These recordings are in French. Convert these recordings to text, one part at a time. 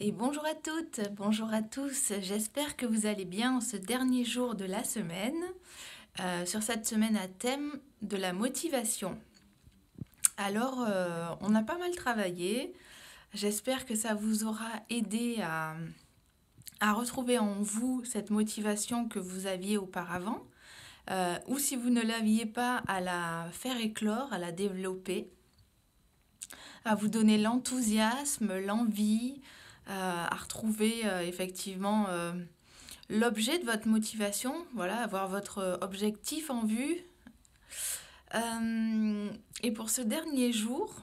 Et bonjour à toutes, bonjour à tous. J'espère que vous allez bien en ce dernier jour de la semaine, sur cette semaine à thème de la motivation. Alors, on a pas mal travaillé. J'espère que ça vous aura aidé à retrouver en vous cette motivation que vous aviez auparavant, ou si vous ne l'aviez pas, à la faire éclore, à la développer, à vous donner l'enthousiasme, l'envie, à retrouver effectivement l'objet de votre motivation, voilà, avoir votre objectif en vue. Et pour ce dernier jour,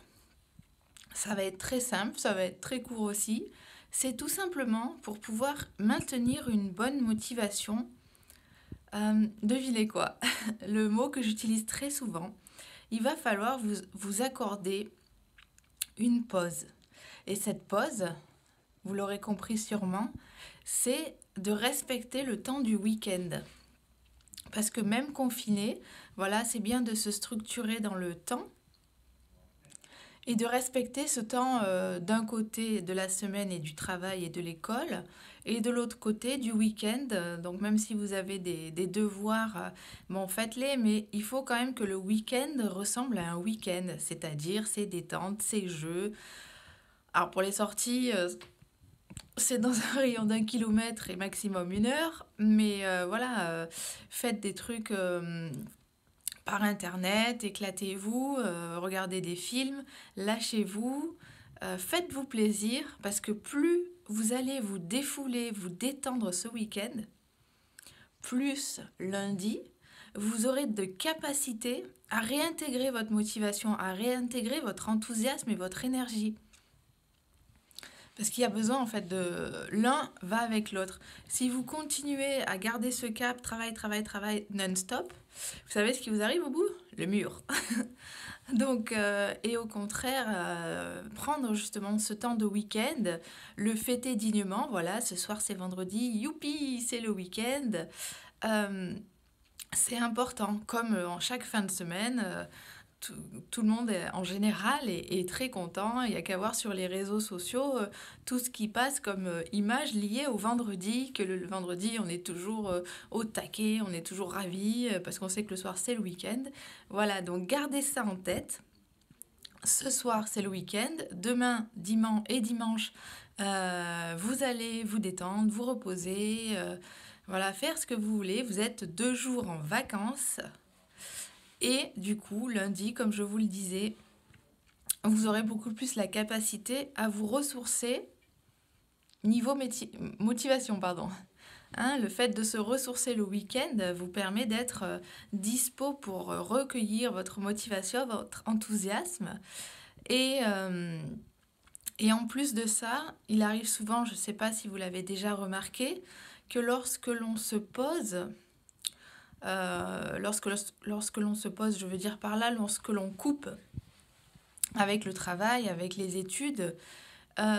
ça va être très simple, ça va être très court aussi. C'est tout simplement pour pouvoir maintenir une bonne motivation. Devinez quoi? Le mot que j'utilise très souvent. Il va falloir vous accorder une pause. Et cette pause, vous l'aurez compris sûrement, c'est de respecter le temps du week-end. Parce que même confiné, voilà, c'est bien de se structurer dans le temps et de respecter ce temps d'un côté de la semaine et du travail et de l'école et de l'autre côté du week-end. Donc même si vous avez des devoirs, bon, faites-les, mais il faut quand même que le week-end ressemble à un week-end, c'est-à-dire ses détentes, ses jeux. Alors pour les sorties, c'est dans un rayon d'1 kilomètre et maximum 1 heure, mais voilà, faites des trucs par internet, éclatez-vous, regardez des films, lâchez-vous, faites-vous plaisir, parce que plus vous allez vous défouler, vous détendre ce week-end, plus lundi, vous aurez de capacité à réintégrer votre motivation, à réintégrer votre enthousiasme et votre énergie. Parce qu'il y a besoin en fait de... L'un va avec l'autre. Si vous continuez à garder ce cap, travail, travail, travail, non-stop, vous savez ce qui vous arrive au bout? Le mur. Donc, et au contraire, prendre justement ce temps de week-end, le fêter dignement, voilà, ce soir c'est vendredi, youpi, c'est le week-end. Euh, c'est important, comme en chaque fin de semaine, tout, tout le monde en général est très content. Il n'y a qu'à voir sur les réseaux sociaux tout ce qui passe comme image liée au vendredi, que le vendredi on est toujours au taquet, on est toujours ravis parce qu'on sait que le soir c'est le week-end. Voilà, donc gardez ça en tête. Ce soir c'est le week-end, demain dimanche, vous allez vous détendre, vous reposer, voilà, faire ce que vous voulez. Vous êtes 2 jours en vacances. Et du coup, lundi, comme je vous le disais, vous aurez beaucoup plus la capacité à vous ressourcer niveau motivation, pardon. Hein, le fait de se ressourcer le week-end vous permet d'être dispo pour recueillir votre motivation, votre enthousiasme. Et, euh, et en plus de ça, il arrive souvent, je ne sais pas si vous l'avez déjà remarqué, que lorsque l'on se pose, lorsque l'on se pose, je veux dire par là, lorsque l'on coupe avec le travail, avec les études,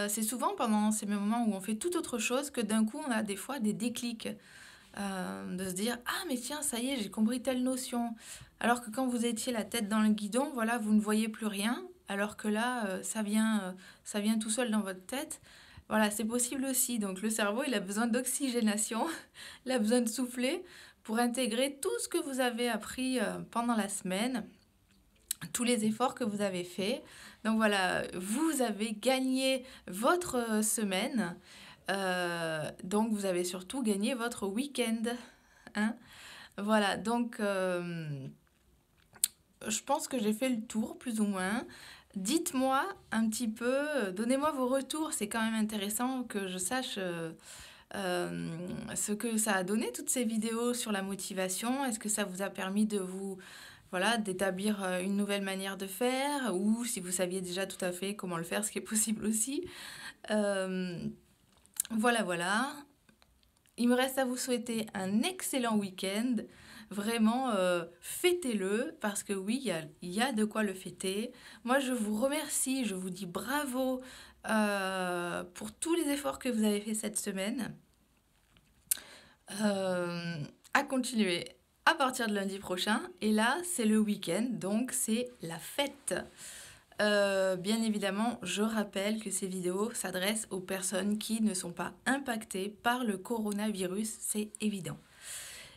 c'est souvent pendant ces moments où on fait tout autre chose que d'un coup on a des fois des déclics. De se dire ah mais tiens ça y est j'ai compris telle notion, alors que quand vous étiez la tête dans le guidon, voilà, vous ne voyez plus rien, alors que là ça vient tout seul dans votre tête. Voilà, c'est possible aussi. Donc le cerveau il a besoin d'oxygénation, il a besoin de souffler pour intégrer tout ce que vous avez appris pendant la semaine, tous les efforts que vous avez faits. Donc voilà, vous avez gagné votre semaine. Donc vous avez surtout gagné votre week-end. Hein. Voilà, donc je pense que j'ai fait le tour plus ou moins. Dites-moi un petit peu, donnez-moi vos retours. C'est quand même intéressant que je sache ce que ça a donné, toutes ces vidéos sur la motivation. Est-ce que ça vous a permis de vous, voilà, d'établir une nouvelle manière de faire, ou si vous saviez déjà tout à fait comment le faire, ce qui est possible aussi. Euh, voilà, voilà. Il me reste à vous souhaiter un excellent week-end. Vraiment, fêtez-le, parce que oui, il y a de quoi le fêter. Moi, je vous remercie, je vous dis bravo pour tous les efforts que vous avez fait cette semaine. À continuer à partir de lundi prochain. Et là, c'est le week-end, donc c'est la fête. Bien évidemment, je rappelle que ces vidéos s'adressent aux personnes qui ne sont pas impactées par le coronavirus, c'est évident.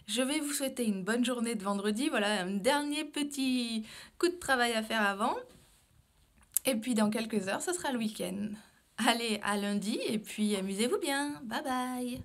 Je vais vous souhaiter une bonne journée de vendredi. Voilà, un dernier petit coup de travail à faire avant. Et puis dans quelques heures, ce sera le week-end. Allez, à lundi et puis amusez-vous bien. Bye bye.